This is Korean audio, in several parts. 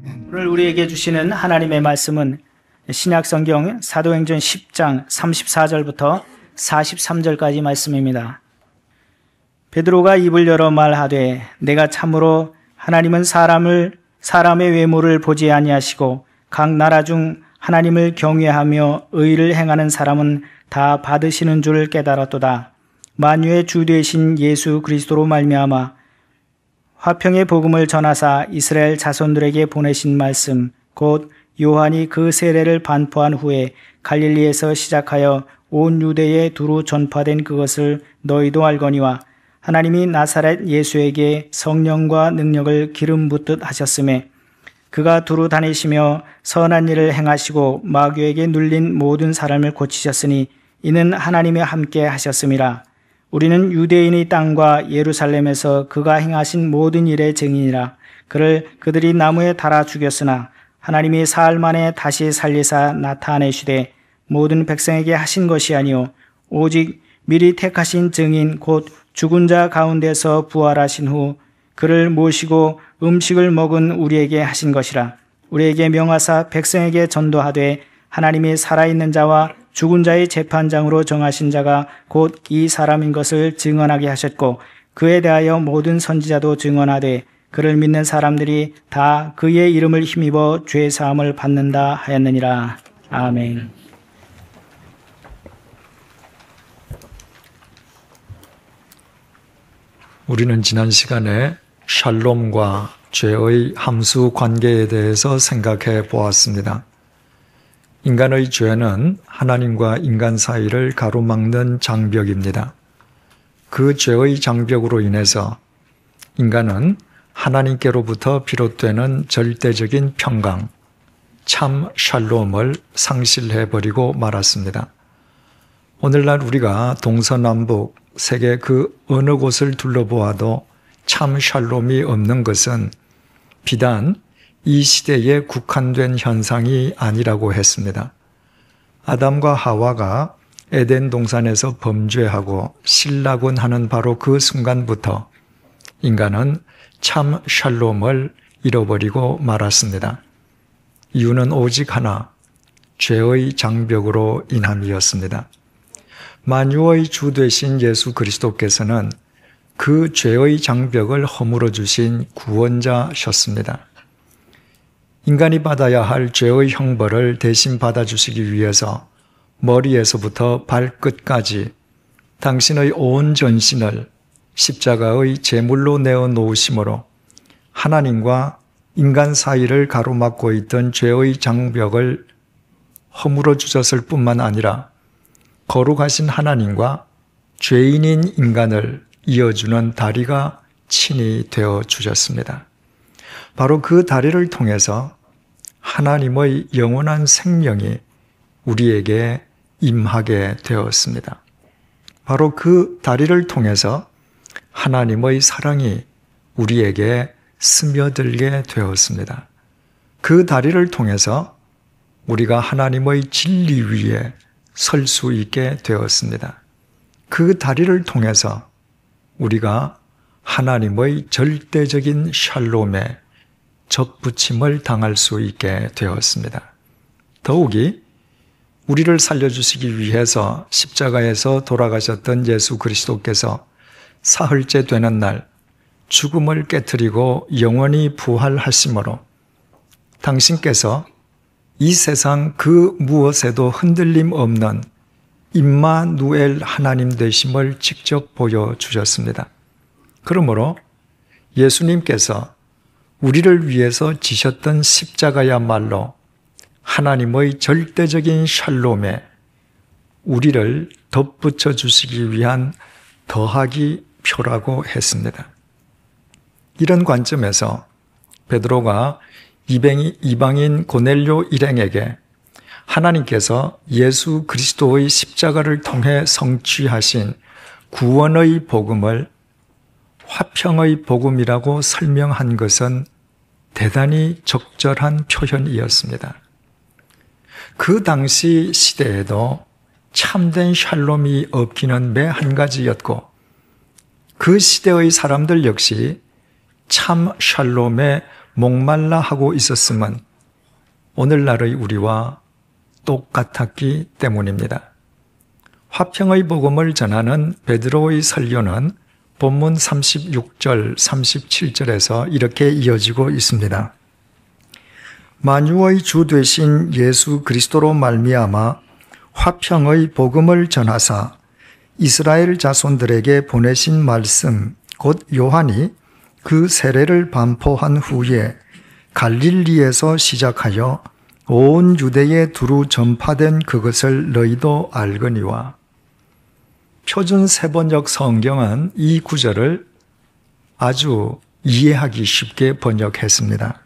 오늘 우리에게 주시는 하나님의 말씀은 신약성경 사도행전 10장 34절부터 43절까지 말씀입니다. 베드로가 입을 열어 말하되 내가 참으로 하나님은 사람의 외모를 보지 아니하시고 각 나라 중 하나님을 경외하며 의를 행하는 사람은 다 받으시는 줄 깨달았도다. 만유의 주 되신 예수 그리스도로 말미암아 화평의 복음을 전하사 이스라엘 자손들에게 보내신 말씀 곧 요한이 그 세례를 반포한 후에 갈릴리에서 시작하여 온 유대에 두루 전파된 그것을 너희도 알거니와 하나님이 나사렛 예수에게 성령과 능력을 기름 붓듯 하셨음에 그가 두루 다니시며 선한 일을 행하시고 마귀에게 눌린 모든 사람을 고치셨으니 이는 하나님이 함께 하셨음이라. 우리는 유대인의 땅과 예루살렘에서 그가 행하신 모든 일의 증인이라. 그를 그들이 나무에 달아 죽였으나 하나님이 사흘 만에 다시 살리사 나타내시되 모든 백성에게 하신 것이 아니요 오직 미리 택하신 증인 곧 죽은 자 가운데서 부활하신 후 그를 모시고 음식을 먹은 우리에게 하신 것이라. 우리에게 명하사 백성에게 전도하되 하나님이 살아있는 자와 죽은 자의 재판장으로 정하신 자가 곧 이 사람인 것을 증언하게 하셨고 그에 대하여 모든 선지자도 증언하되 그를 믿는 사람들이 다 그의 이름을 힘입어 죄 사함을 받는다 하였느니라. 아멘. 우리는 지난 시간에 샬롬과 죄의 함수 관계에 대해서 생각해 보았습니다. 인간의 죄는 하나님과 인간 사이를 가로막는 장벽입니다. 그 죄의 장벽으로 인해서 인간은 하나님께로부터 비롯되는 절대적인 평강, 참 샬롬을 상실해버리고 말았습니다. 오늘날 우리가 동서남북 세계 그 어느 곳을 둘러보아도 참 샬롬이 없는 것은 비단 이 시대에 국한된 현상이 아니라고 했습니다. 아담과 하와가 에덴 동산에서 범죄하고 실락운하는 바로 그 순간부터 인간은 참 샬롬을 잃어버리고 말았습니다. 이유는 오직 하나, 죄의 장벽으로 인함이었습니다. 만유의 주 되신 예수 그리스도께서는 그 죄의 장벽을 허물어 주신 구원자셨습니다. 인간이 받아야 할 죄의 형벌을 대신 받아주시기 위해서 머리에서부터 발끝까지 당신의 온 전신을 십자가의 제물로 내어 놓으심으로 하나님과 인간 사이를 가로막고 있던 죄의 장벽을 허물어 주셨을 뿐만 아니라 거룩하신 하나님과 죄인인 인간을 이어주는 다리가 친히 되어 주셨습니다. 바로 그 다리를 통해서 하나님의 영원한 생명이 우리에게 임하게 되었습니다. 바로 그 다리를 통해서 하나님의 사랑이 우리에게 스며들게 되었습니다. 그 다리를 통해서 우리가 하나님의 진리 위에 설 수 있게 되었습니다. 그 다리를 통해서 우리가 하나님의 절대적인 샬롬에 접붙임을 당할 수 있게 되었습니다. 더욱이 우리를 살려주시기 위해서 십자가에서 돌아가셨던 예수 그리스도께서 사흘째 되는 날 죽음을 깨트리고 영원히 부활하심으로 당신께서 이 세상 그 무엇에도 흔들림 없는 임마누엘 하나님 되심을 직접 보여주셨습니다. 그러므로 예수님께서 우리를 위해서 지셨던 십자가야말로 하나님의 절대적인 샬롬에 우리를 덧붙여 주시기 위한 더하기 표라고 했습니다. 이런 관점에서 베드로가 이방인 고넬료 일행에게 하나님께서 예수 그리스도의 십자가를 통해 성취하신 구원의 복음을 화평의 복음이라고 설명한 것은 대단히 적절한 표현이었습니다. 그 당시 시대에도 참된 샬롬이 없기는 매 한 가지였고 그 시대의 사람들 역시 참 샬롬에 목말라 하고 있었음은 오늘날의 우리와 똑같았기 때문입니다. 화평의 복음을 전하는 베드로의 설교는 본문 36절, 37절에서 이렇게 이어지고 있습니다. 만유의 주 되신 예수 그리스도로 말미암아 화평의 복음을 전하사 이스라엘 자손들에게 보내신 말씀 곧 요한이 그 세례를 반포한 후에 갈릴리에서 시작하여 온 유대에 두루 전파된 그것을 너희도 알거니와. 표준 세번역 성경은 이 구절을 아주 이해하기 쉽게 번역했습니다.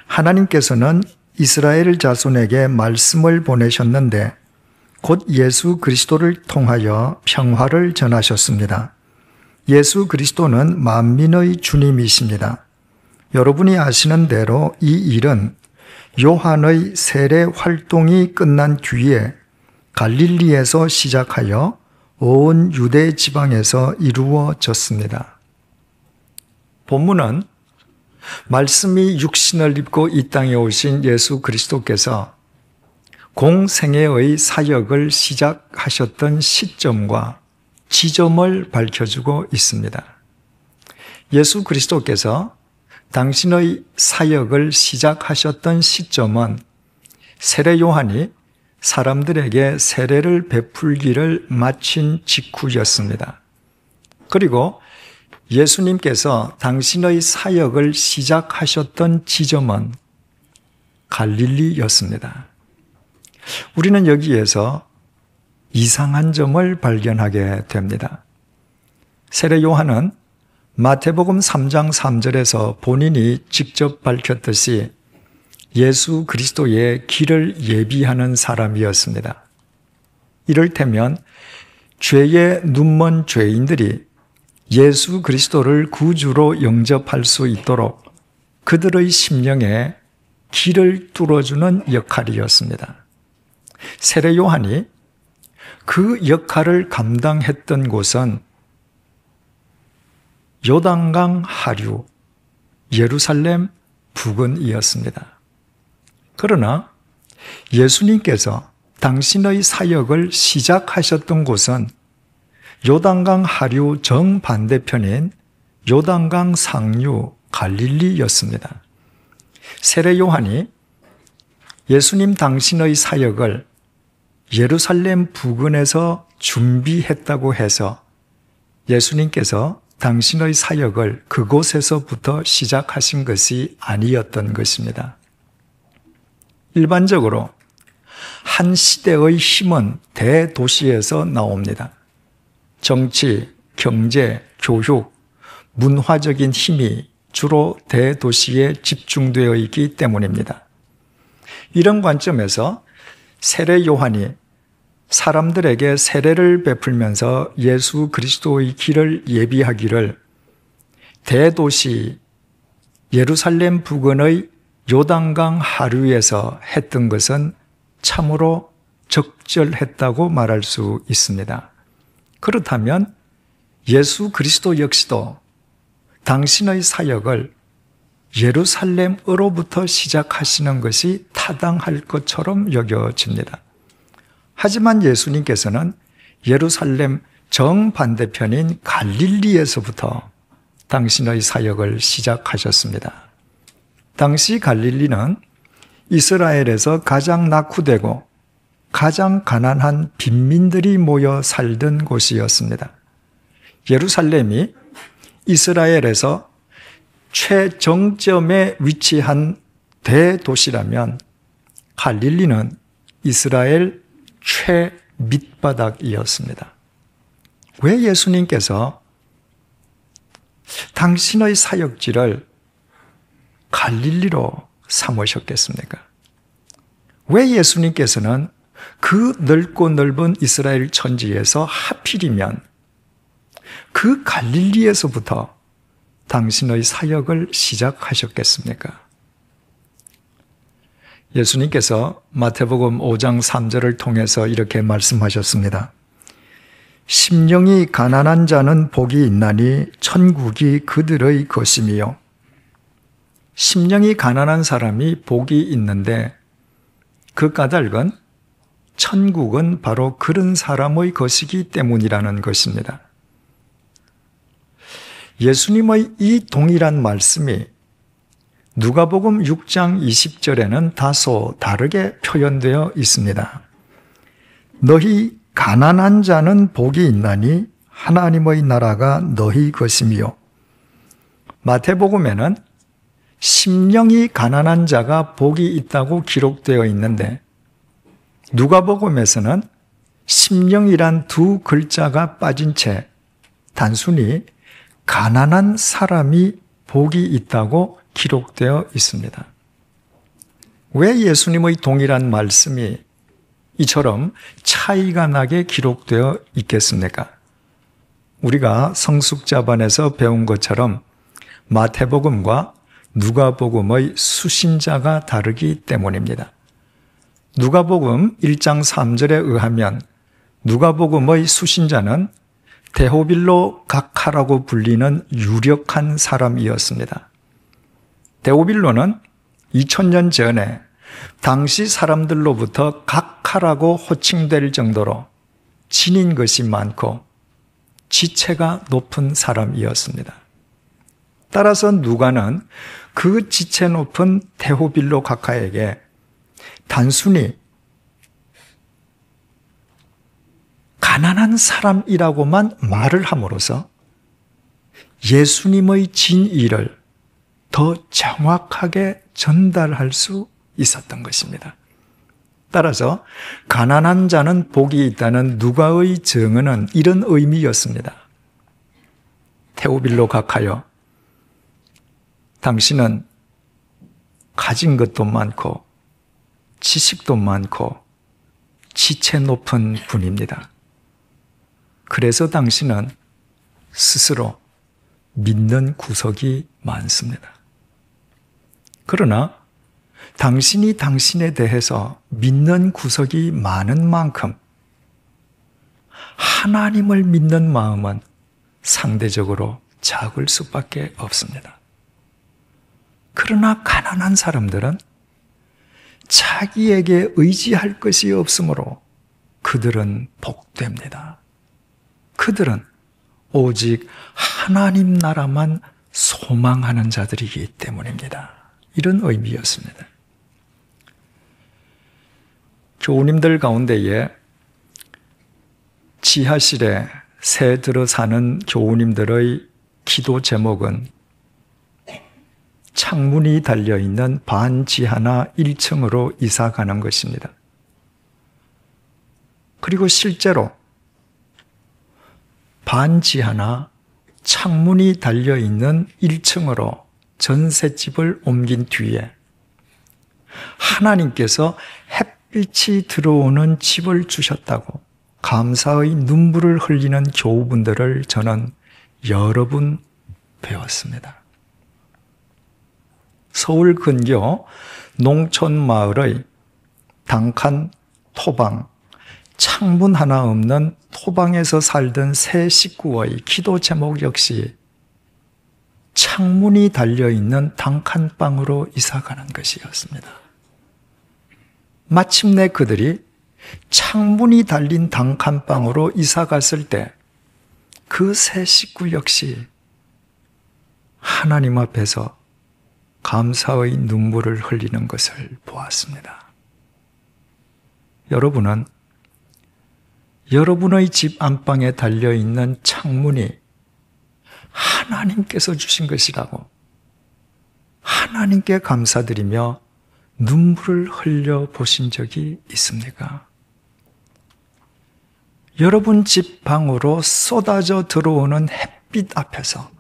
하나님께서는 이스라엘 자손에게 말씀을 보내셨는데 곧 예수 그리스도를 통하여 평화를 전하셨습니다. 예수 그리스도는 만민의 주님이십니다. 여러분이 아시는 대로 이 일은 요한의 세례 활동이 끝난 뒤에 갈릴리에서 시작하여 온 유대 지방에서 이루어졌습니다. 본문은 말씀이 육신을 입고 이 땅에 오신 예수 그리스도께서 공생애의 사역을 시작하셨던 시점과 지점을 밝혀주고 있습니다. 예수 그리스도께서 당신의 사역을 시작하셨던 시점은 세례 요한이 사람들에게 세례를 베풀기를 마친 직후였습니다. 그리고 예수님께서 당신의 사역을 시작하셨던 지점은 갈릴리였습니다. 우리는 여기에서 이상한 점을 발견하게 됩니다. 세례 요한은 마태복음 3장 3절에서 본인이 직접 밝혔듯이 예수 그리스도의 길을 예비하는 사람이었습니다. 이를테면 죄의 눈먼 죄인들이 예수 그리스도를 구주로 영접할 수 있도록 그들의 심령에 길을 뚫어주는 역할이었습니다. 세례 요한이 그 역할을 감당했던 곳은 요단강 하류, 예루살렘 부근이었습니다. 그러나 예수님께서 당신의 사역을 시작하셨던 곳은 요단강 하류 정반대편인 요단강 상류 갈릴리였습니다. 세례 요한이 예수님 당신의 사역을 예루살렘 부근에서 준비했다고 해서 예수님께서 당신의 사역을 그곳에서부터 시작하신 것이 아니었던 것입니다. 일반적으로 한 시대의 힘은 대도시에서 나옵니다. 정치, 경제, 교육, 문화적인 힘이 주로 대도시에 집중되어 있기 때문입니다. 이런 관점에서 세례 요한이 사람들에게 세례를 베풀면서 예수 그리스도의 길을 예비하기를 대도시 예루살렘 부근의 요단강 하류에서 했던 것은 참으로 적절했다고 말할 수 있습니다. 그렇다면 예수 그리스도 역시도 당신의 사역을 예루살렘으로부터 시작하시는 것이 타당할 것처럼 여겨집니다. 하지만 예수님께서는 예루살렘 정반대편인 갈릴리에서부터 당신의 사역을 시작하셨습니다. 당시 갈릴리는 이스라엘에서 가장 낙후되고 가장 가난한 빈민들이 모여 살던 곳이었습니다. 예루살렘이 이스라엘에서 최정점에 위치한 대도시라면 갈릴리는 이스라엘 최밑바닥이었습니다. 왜 예수님께서 당신의 사역지를 갈릴리로 삼으셨겠습니까? 왜 예수님께서는 그 넓고 넓은 이스라엘 천지에서 하필이면 그 갈릴리에서부터 당신의 사역을 시작하셨겠습니까? 예수님께서 마태복음 5장 3절을 통해서 이렇게 말씀하셨습니다. 심령이 가난한 자는 복이 있나니 천국이 그들의 것이며 심령이 가난한 사람이 복이 있는데 그 까닭은 천국은 바로 그런 사람의 것이기 때문이라는 것입니다. 예수님의 이 동일한 말씀이 누가복음 6장 20절에는 다소 다르게 표현되어 있습니다. 너희 가난한 자는 복이 있나니 하나님의 나라가 너희 것이며, 마태복음에는 심령이 가난한 자가 복이 있다고 기록되어 있는데 누가복음에서는 심령이란 두 글자가 빠진 채 단순히 가난한 사람이 복이 있다고 기록되어 있습니다. 왜 예수님의 동일한 말씀이 이처럼 차이가 나게 기록되어 있겠습니까? 우리가 성숙자반에서 배운 것처럼 마태복음과 누가복음의 수신자가 다르기 때문입니다. 누가복음 1장 3절에 의하면 누가복음의 수신자는 데오빌로 각하라고 불리는 유력한 사람이었습니다. 데오빌로는 2000년 전에 당시 사람들로부터 각하라고 호칭될 정도로 지닌 것이 많고 지체가 높은 사람이었습니다. 따라서 누가는 그 지체 높은 데오빌로 각하에게 단순히 가난한 사람이라고만 말을 함으로써 예수님의 진의를 더 정확하게 전달할 수 있었던 것입니다. 따라서 가난한 자는 복이 있다는 누가의 증언은 이런 의미였습니다. 데오빌로 각하여, 당신은 가진 것도 많고 지식도 많고 지체 높은 분입니다. 그래서 당신은 스스로 믿는 구석이 많습니다. 그러나 당신이 당신에 대해서 믿는 구석이 많은 만큼 하나님을 믿는 마음은 상대적으로 작을 수밖에 없습니다. 그러나 가난한 사람들은 자기에게 의지할 것이 없으므로 그들은 복됩니다. 그들은 오직 하나님 나라만 소망하는 자들이기 때문입니다. 이런 의미였습니다. 교우님들 가운데에 지하실에 새 들어 사는 교우님들의 기도 제목은 창문이 달려있는 반지하나 1층으로 이사 가는 것입니다. 그리고 실제로 반지하나 창문이 달려있는 1층으로 전셋집을 옮긴 뒤에 하나님께서 햇빛이 들어오는 집을 주셨다고 감사의 눈물을 흘리는 교우분들을 저는 여러 분 배웠습니다. 서울 근교 농촌 마을의 단칸 토방, 창문 하나 없는 토방에서 살던 세 식구의 기도 제목 역시 창문이 달려있는 단칸방으로 이사가는 것이었습니다. 마침내 그들이 창문이 달린 단칸방으로 이사갔을 때 그 세 식구 역시 하나님 앞에서 감사의 눈물을 흘리는 것을 보았습니다. 여러분은 여러분의 집 안방에 달려있는 창문이 하나님께서 주신 것이라고 하나님께 감사드리며 눈물을 흘려 보신 적이 있습니까? 여러분 집 방으로 쏟아져 들어오는 햇빛 앞에서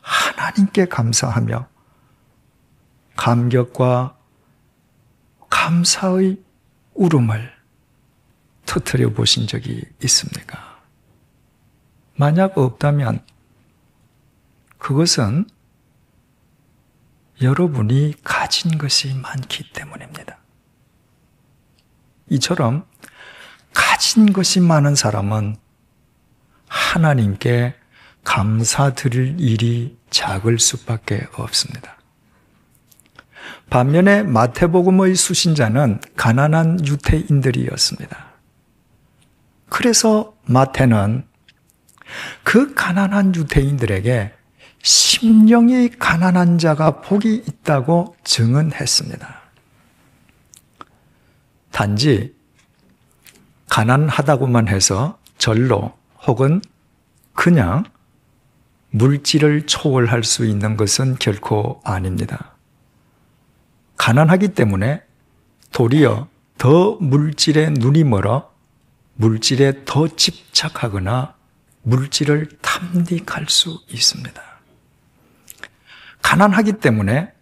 하나님께 감사하며 감격과 감사의 울음을 터뜨려 보신 적이 있습니까? 만약 없다면 그것은 여러분이 가진 것이 많기 때문입니다. 이처럼 가진 것이 많은 사람은 하나님께 감사드릴 일이 작을 수밖에 없습니다. 반면에 마태복음의 수신자는 가난한 유대인들이었습니다. 그래서 마태는 그 가난한 유대인들에게 심령이 가난한 자가 복이 있다고 증언했습니다. 단지 가난하다고만 해서 절로 혹은 그냥 물질을 초월할 수 있는 것은 결코 아닙니다. 가난하기 때문에 도리어 더 물질에 눈이 멀어 물질에 더 집착하거나 물질을 탐닉할 수 있습니다. 가난하기 때문에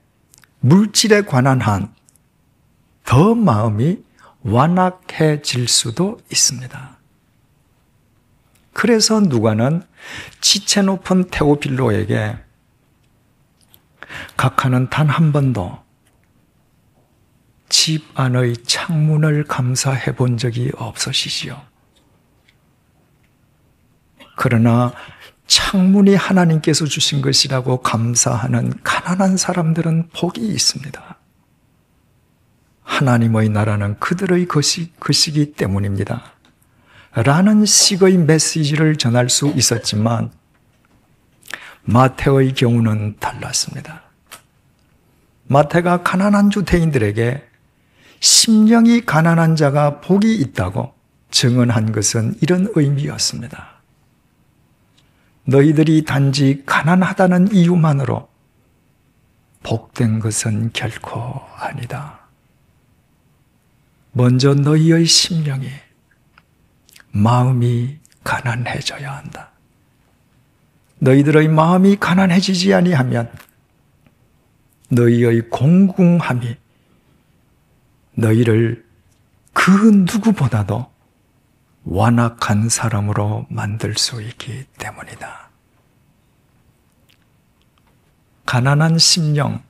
물질에 관한 한 더 마음이 완악해질 수도 있습니다. 그래서 누가는 지체 높은 테오필로에게 각하는 단 한 번도 집 안의 창문을 감사해 본 적이 없으시지요. 그러나 창문이 하나님께서 주신 것이라고 감사하는 가난한 사람들은 복이 있습니다. 하나님의 나라는 그들의 것이기 때문입니다. 라는 식의 메시지를 전할 수 있었지만 마태의 경우는 달랐습니다. 마태가 가난한 유대인들에게 심령이 가난한 자가 복이 있다고 증언한 것은 이런 의미였습니다. 너희들이 단지 가난하다는 이유만으로 복된 것은 결코 아니다. 먼저 너희의 심령이, 마음이 가난해져야 한다. 너희들의 마음이 가난해지지 아니하면 너희의 공궁함이 너희를 그 누구보다도 완악한 사람으로 만들 수 있기 때문이다. 가난한 심령,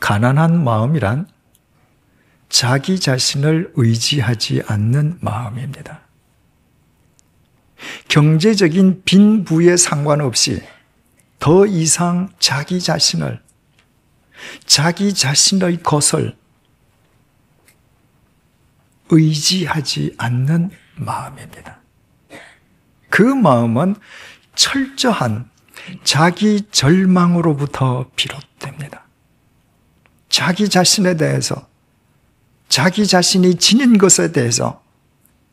가난한 마음이란 자기 자신을 의지하지 않는 마음입니다. 경제적인 빈부에 상관없이 더 이상 자기 자신의 것을 의지하지 않는 마음입니다. 그 마음은 철저한 자기 절망으로부터 비롯됩니다. 자기 자신에 대해서, 자기 자신이 지닌 것에 대해서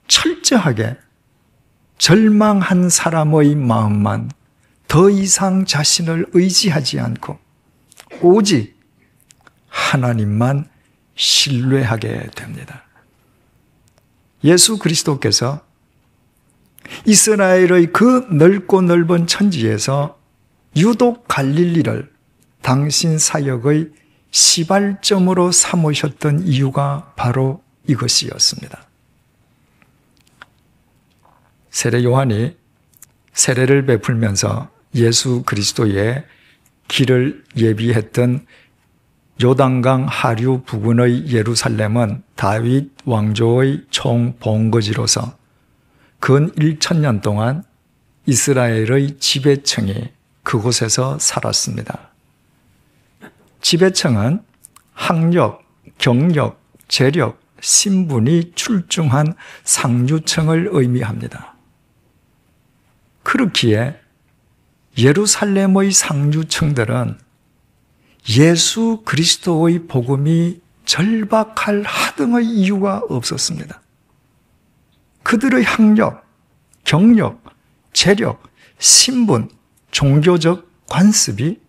철저하게 절망한 사람의 마음만 더 이상 자신을 의지하지 않고 오직 하나님만 신뢰하게 됩니다. 예수 그리스도께서 이스라엘의 그 넓고 넓은 천지에서 유독 갈릴리를 당신 사역의 시발점으로 삼으셨던 이유가 바로 이것이었습니다. 세례 요한이 세례를 베풀면서 예수 그리스도의 길을 예비했던 요단강 하류 부근의 예루살렘은 다윗 왕조의 총본거지로서 근 1000년 동안 이스라엘의 지배층이 그곳에서 살았습니다. 지배층은 학력, 경력, 재력, 신분이 출중한 상류층을 의미합니다. 그렇기에 예루살렘의 상류층들은 예수 그리스도의 복음이 절박할 하등의 이유가 없었습니다. 그들의 학력, 경력, 재력, 신분, 종교적 관습이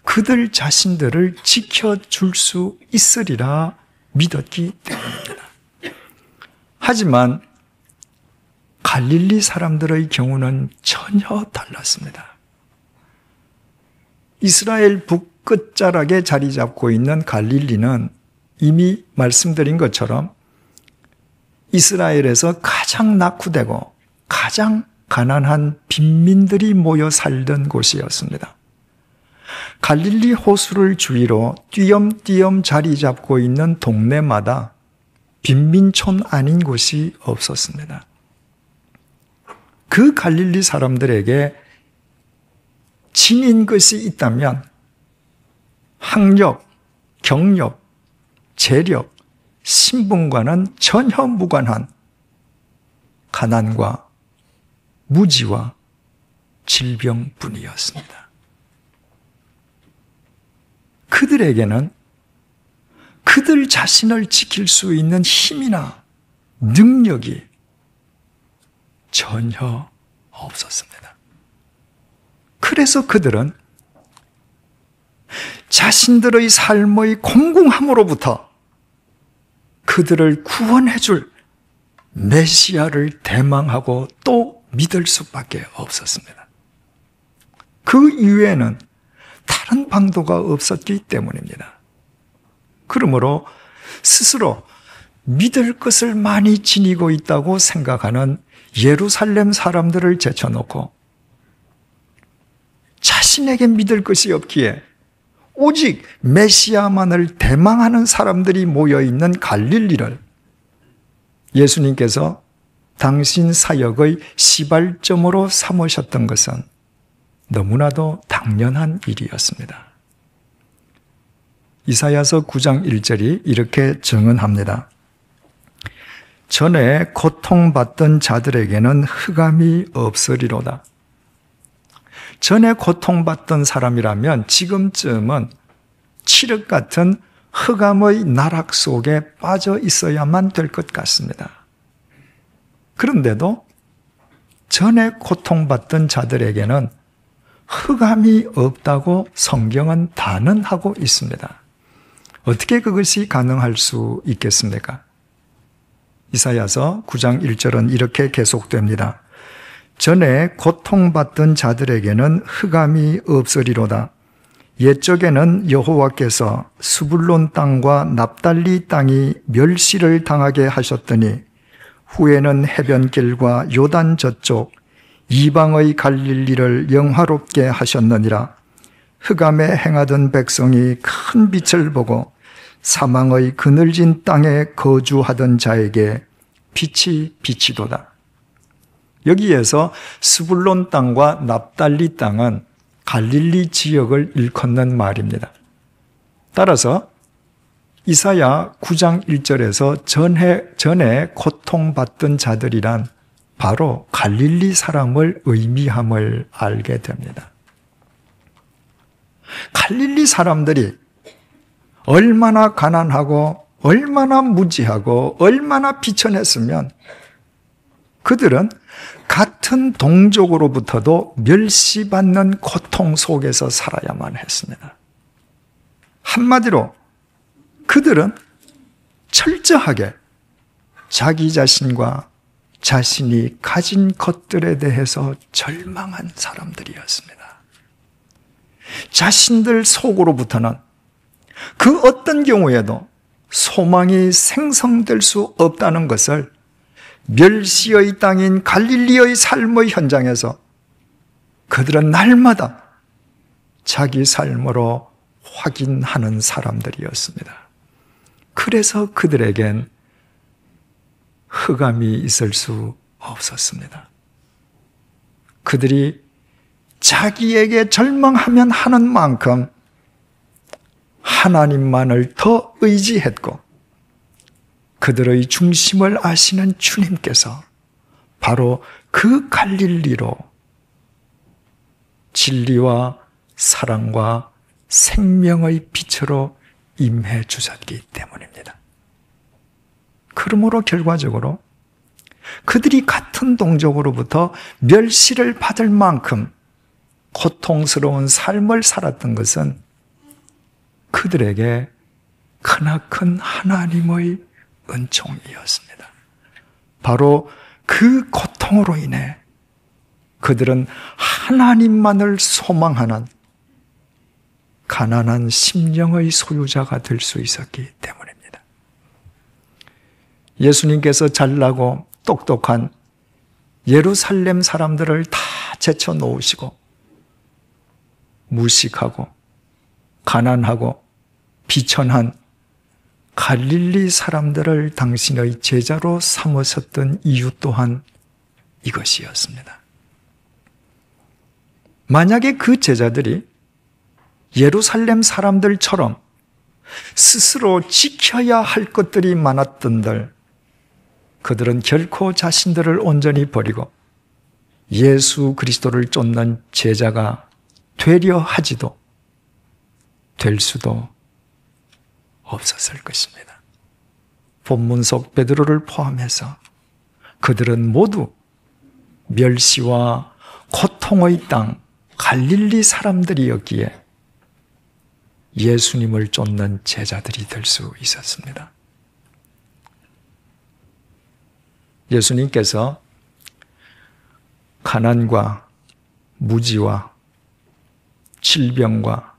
그들 자신들을 지켜줄 수 있으리라 믿었기 때문입니다. 하지만 갈릴리 사람들의 경우는 전혀 달랐습니다. 이스라엘 북끝자락에 자리 잡고 있는 갈릴리는 이미 말씀드린 것처럼 이스라엘에서 가장 낙후되고 가장 가난한 빈민들이 모여 살던 곳이었습니다. 갈릴리 호수를 주위로 띄엄띄엄 자리 잡고 있는 동네마다 빈민촌 아닌 곳이 없었습니다. 그 갈릴리 사람들에게 지닌 것이 있다면 학력, 경력, 재력, 신분과는 전혀 무관한 가난과 무지와 질병뿐이었습니다. 그들에게는 그들 자신을 지킬 수 있는 힘이나 능력이 전혀 없었습니다. 그래서 그들은 자신들의 삶의 공공함으로부터 그들을 구원해 줄 메시아를 대망하고 또 믿을 수밖에 없었습니다. 그 이외에는 다른 방도가 없었기 때문입니다. 그러므로 스스로 믿을 것을 많이 지니고 있다고 생각하는 예루살렘 사람들을 제쳐놓고 자신에게 믿을 것이 없기에 오직 메시아만을 대망하는 사람들이 모여있는 갈릴리를 예수님께서 당신 사역의 시발점으로 삼으셨던 것은 너무나도 당연한 일이었습니다. 이사야서 9장 1절이 이렇게 증언합니다. 전에 고통받던 자들에게는 흑암이 없으리로다. 전에 고통받던 사람이라면 지금쯤은 칠흑 같은 흑암의 나락 속에 빠져 있어야만 될 것 같습니다. 그런데도 전에 고통받던 자들에게는 흑암이 없다고 성경은 단언하고 있습니다. 어떻게 그것이 가능할 수 있겠습니까? 이사야서 9장 1절은 이렇게 계속됩니다. 전에 고통받던 자들에게는 흑암이 없으리로다. 옛적에는 여호와께서 스불론 땅과 납달리 땅이 멸시를 당하게 하셨더니 후에는 해변길과 요단 저쪽 이방의 갈릴리를 영화롭게 하셨느니라. 흑암에 행하던 백성이 큰 빛을 보고 사망의 그늘진 땅에 거주하던 자에게 빛이 비치도다. 여기에서 스불론 땅과 납달리 땅은 갈릴리 지역을 일컫는 말입니다. 따라서 이사야 9장 1절에서 전에 고통받던 자들이란 바로 갈릴리 사람을 의미함을 알게 됩니다. 갈릴리 사람들이 얼마나 가난하고 얼마나 무지하고 얼마나 비천했으면 그들은 같은 동족으로부터도 멸시받는 고통 속에서 살아야만 했습니다. 한마디로 그들은 철저하게 자기 자신과 자신이 가진 것들에 대해서 절망한 사람들이었습니다. 자신들 속으로부터는 그 어떤 경우에도 소망이 생성될 수 없다는 것을 멸시의 땅인 갈릴리의 삶의 현장에서 그들은 날마다 자기 삶으로 확인하는 사람들이었습니다. 그래서 그들에겐 흑암이 있을 수 없었습니다. 그들이 자기에게 절망하면 하는 만큼 하나님만을 더 의지했고 그들의 중심을 아시는 주님께서 바로 그 갈릴리로 진리와 사랑과 생명의 빛으로 임해 주셨기 때문입니다. 그러므로 결과적으로 그들이 같은 동족으로부터 멸시를 받을 만큼 고통스러운 삶을 살았던 것은 그들에게 크나큰 하나님의 은총이었습니다. 바로 그 고통으로 인해 그들은 하나님만을 소망하는 가난한 심령의 소유자가 될 수 있었기 때문입니다. 예수님께서 잘나고 똑똑한 예루살렘 사람들을 다 제쳐놓으시고 무식하고 가난하고 비천한 갈릴리 사람들을 당신의 제자로 삼으셨던 이유 또한 이것이었습니다. 만약에 그 제자들이 예루살렘 사람들처럼 스스로 지켜야 할 것들이 많았던들 그들은 결코 자신들을 온전히 버리고 예수 그리스도를 쫓는 제자가 되려 하지도 될 수도 없었을 것입니다. 본문 속 베드로를 포함해서 그들은 모두 멸시와 고통의 땅 갈릴리 사람들이었기에 예수님을 쫓는 제자들이 될 수 있었습니다. 예수님께서 가난과 무지와 질병과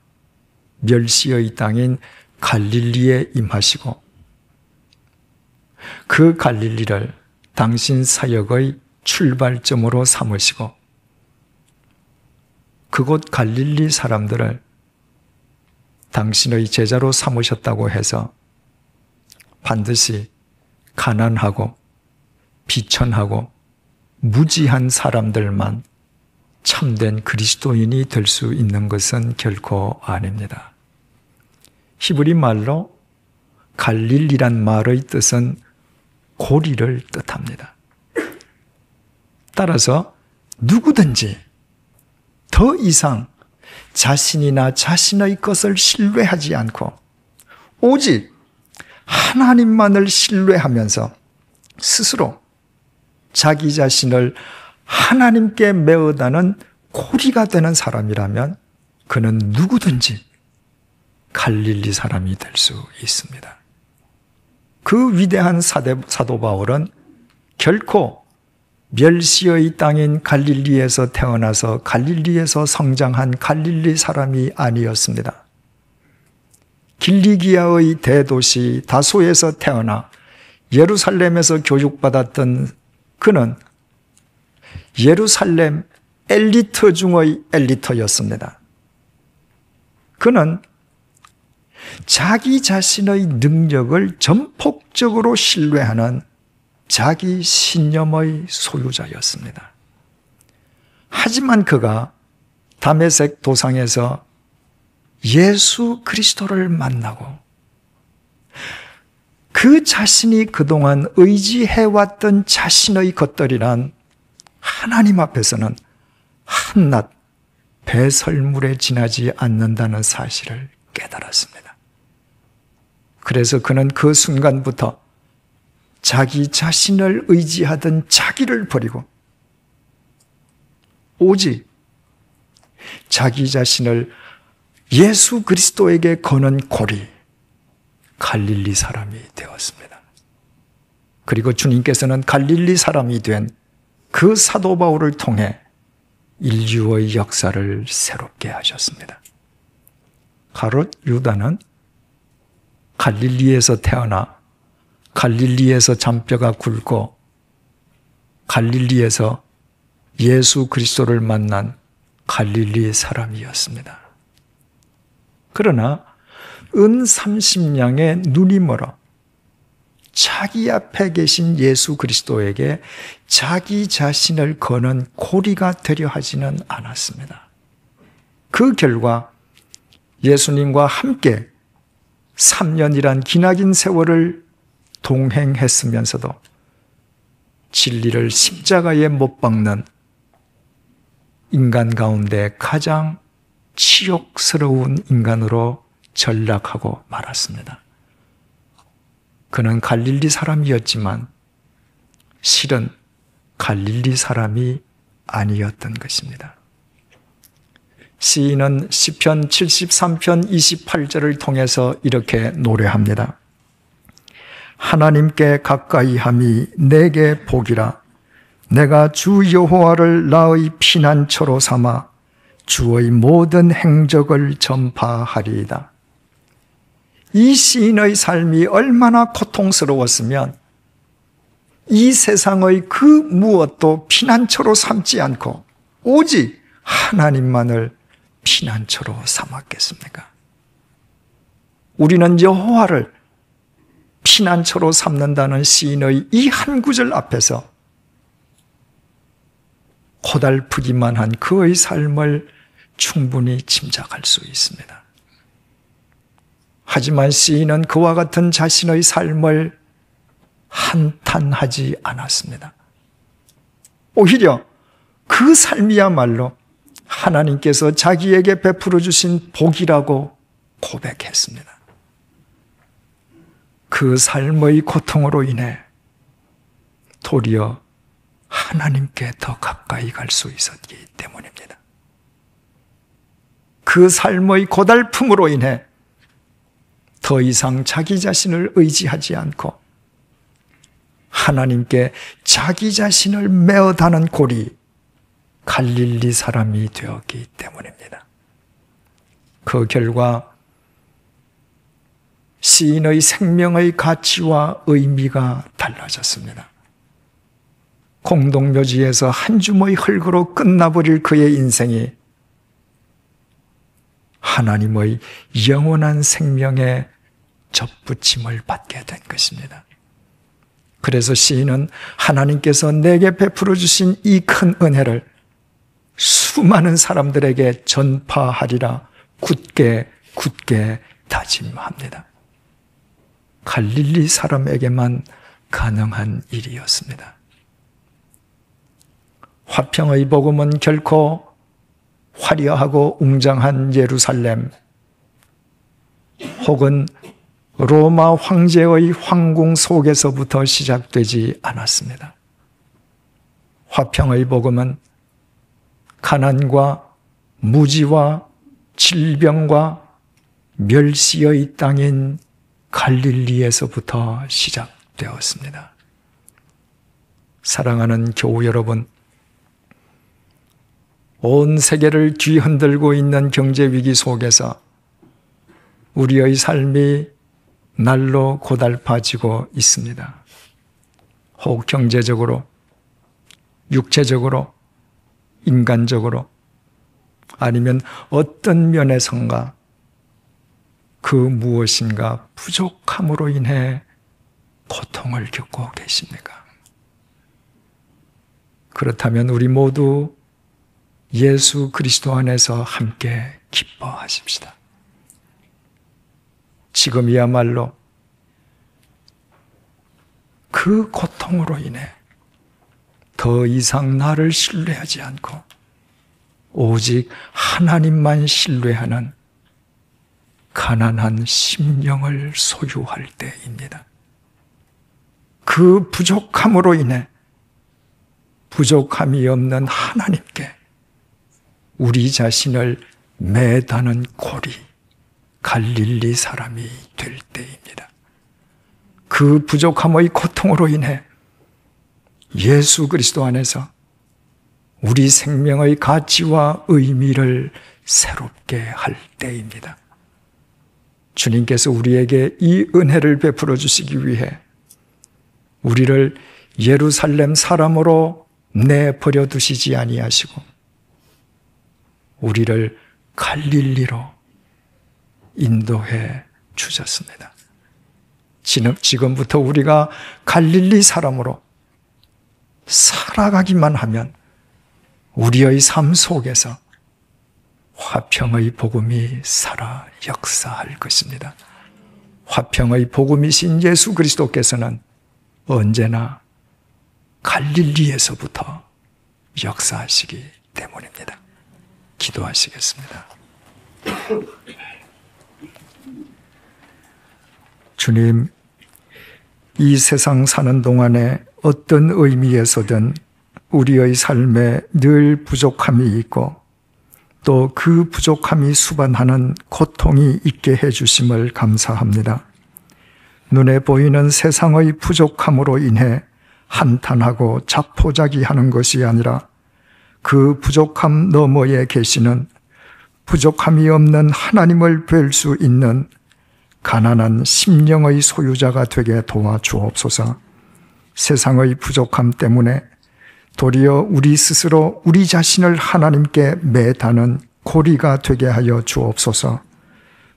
멸시의 땅인 갈릴리에 임하시고 그 갈릴리를 당신 사역의 출발점으로 삼으시고 그곳 갈릴리 사람들을 당신의 제자로 삼으셨다고 해서 반드시 가난하고 비천하고 무지한 사람들만 참된 그리스도인이 될 수 있는 것은 결코 아닙니다. 히브리 말로 갈릴리란 말의 뜻은 고리를 뜻합니다. 따라서 누구든지 더 이상 자신이나 자신의 것을 신뢰하지 않고 오직 하나님만을 신뢰하면서 스스로 자기 자신을 하나님께 메어다는 고리가 되는 사람이라면 그는 누구든지 갈릴리 사람이 될 수 있습니다. 그 위대한 사도 바울은 결코 멸시의 땅인 갈릴리에서 태어나서 갈릴리에서 성장한 갈릴리 사람이 아니었습니다. 길리기아의 대도시 다소에서 태어나 예루살렘에서 교육받았던 그는 예루살렘 엘리트 중의 엘리트였습니다. 그는 자기 자신의 능력을 전폭적으로 신뢰하는 자기 신념의 소유자였습니다. 하지만 그가 다메섹 도상에서 예수 그리스도를 만나고 그 자신이 그동안 의지해왔던 자신의 것들이란 하나님 앞에서는 한낱 배설물에 지나지 않는다는 사실을 깨달았습니다. 그래서 그는 그 순간부터 자기 자신을 의지하던 자기를 버리고 오직 자기 자신을 예수 그리스도에게 거는 고리, 갈릴리 사람이 되었습니다. 그리고 주님께서는 갈릴리 사람이 된 그 사도 바울을 통해 인류의 역사를 새롭게 하셨습니다. 가롯 유다는 갈릴리에서 태어나 갈릴리에서 잔뼈가 굵고 갈릴리에서 예수 그리스도를 만난 갈릴리 사람이었습니다. 그러나 은 30냥의 눈이 멀어 자기 앞에 계신 예수 그리스도에게 자기 자신을 거는 고리가 되려 하지는 않았습니다. 그 결과 예수님과 함께 3년이란 기나긴 세월을 동행했으면서도 진리를 십자가에 못 박는 인간 가운데 가장 치욕스러운 인간으로 전락하고 말았습니다. 그는 갈릴리 사람이었지만 실은 갈릴리 사람이 아니었던 것입니다. 시인은 시편 73편 28절을 통해서 이렇게 노래합니다. 하나님께 가까이함이 내게 복이라. 내가 주 여호와를 나의 피난처로 삼아 주의 모든 행적을 전파하리이다. 이 시인의 삶이 얼마나 고통스러웠으면 이 세상의 그 무엇도 피난처로 삼지 않고 오직 하나님만을 피난처로 삼았겠습니까? 우리는 여호와를 피난처로 삼는다는 시인의 이 한 구절 앞에서 고달프기만 한 그의 삶을 충분히 짐작할 수 있습니다. 하지만 시인은 그와 같은 자신의 삶을 한탄하지 않았습니다. 오히려 그 삶이야말로 하나님께서 자기에게 베풀어 주신 복이라고 고백했습니다. 그 삶의 고통으로 인해 도리어 하나님께 더 가까이 갈 수 있었기 때문입니다. 그 삶의 고달픔으로 인해 더 이상 자기 자신을 의지하지 않고 하나님께 자기 자신을 메어다는 고리, 갈릴리 사람이 되었기 때문입니다. 그 결과 시인의 생명의 가치와 의미가 달라졌습니다. 공동묘지에서 한 줌의 흙으로 끝나버릴 그의 인생이 하나님의 영원한 생명에 접붙임을 받게 된 것입니다. 그래서 시인은 하나님께서 내게 베풀어 주신 이 큰 은혜를 수많은 사람들에게 전파하리라 굳게 다짐합니다. 갈릴리 사람에게만 가능한 일이었습니다. 화평의 복음은 결코 화려하고 웅장한 예루살렘 혹은 로마 황제의 황궁 속에서부터 시작되지 않았습니다. 화평의 복음은 가난과 무지와 질병과 멸시의 땅인 갈릴리에서부터 시작되었습니다. 사랑하는 교우 여러분, 온 세계를 뒤흔들고 있는 경제 위기 속에서 우리의 삶이 날로 고달파지고 있습니다. 혹 경제적으로, 육체적으로, 인간적으로, 아니면 어떤 면에선가 그 무엇인가 부족함으로 인해 고통을 겪고 계십니까? 그렇다면 우리 모두 예수 그리스도 안에서 함께 기뻐하십시다. 지금이야말로 그 고통으로 인해 더 이상 나를 신뢰하지 않고 오직 하나님만 신뢰하는 가난한 심령을 소유할 때입니다. 그 부족함으로 인해 부족함이 없는 하나님께 우리 자신을 매다는 고리, 갈릴리 사람이 될 때입니다. 그 부족함의 고통으로 인해 예수 그리스도 안에서 우리 생명의 가치와 의미를 새롭게 할 때입니다. 주님께서 우리에게 이 은혜를 베풀어 주시기 위해 우리를 예루살렘 사람으로 내버려 두시지 아니하시고 우리를 갈릴리로 인도해 주셨습니다. 지금부터 우리가 갈릴리 사람으로 살아가기만 하면 우리의 삶 속에서 화평의 복음이 살아 역사할 것입니다. 화평의 복음이신 예수 그리스도께서는 언제나 갈릴리에서부터 역사하시기 때문입니다. 기도하시겠습니다. 주님, 이 세상 사는 동안에 어떤 의미에서든 우리의 삶에 늘 부족함이 있고 또 그 부족함이 수반하는 고통이 있게 해주심을 감사합니다. 눈에 보이는 세상의 부족함으로 인해 한탄하고 자포자기하는 것이 아니라 그 부족함 너머에 계시는 부족함이 없는 하나님을 뵐 수 있는 가난한 심령의 소유자가 되게 도와주옵소서. 세상의 부족함 때문에 도리어 우리 스스로 우리 자신을 하나님께 매다는 고리가 되게 하여 주옵소서.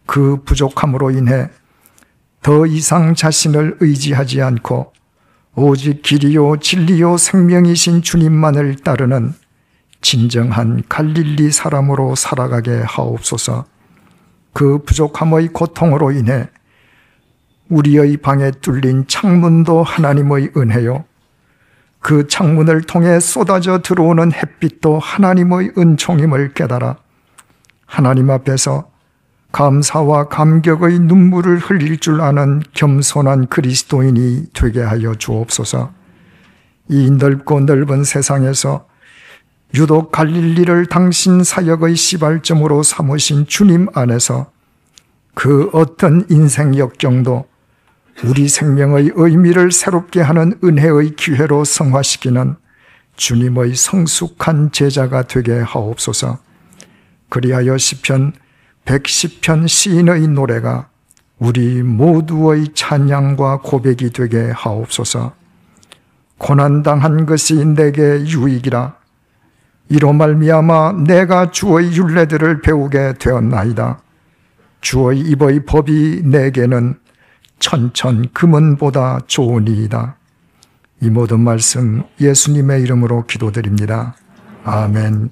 그 부족함으로 인해 더 이상 자신을 의지하지 않고 오직 길이요 진리요 생명이신 주님만을 따르는 진정한 갈릴리 사람으로 살아가게 하옵소서. 그 부족함의 고통으로 인해 우리의 방에 뚫린 창문도 하나님의 은혜요, 그 창문을 통해 쏟아져 들어오는 햇빛도 하나님의 은총임을 깨달아 하나님 앞에서 감사와 감격의 눈물을 흘릴 줄 아는 겸손한 그리스도인이 되게 하여 주옵소서. 이 넓고 넓은 세상에서 유독 갈릴리를 당신 사역의 시발점으로 삼으신 주님 안에서 그 어떤 인생 역경도 우리 생명의 의미를 새롭게 하는 은혜의 기회로 성화시키는 주님의 성숙한 제자가 되게 하옵소서. 그리하여 시편 110편 시인의 노래가 우리 모두의 찬양과 고백이 되게 하옵소서. 고난당한 것이 내게 유익이라. 이로 말미암아 내가 주의 율례들을 배우게 되었나이다. 주의 입의 법이 내게는 천천 금은보다 좋으니이다. 이 모든 말씀 예수님의 이름으로 기도드립니다. 아멘.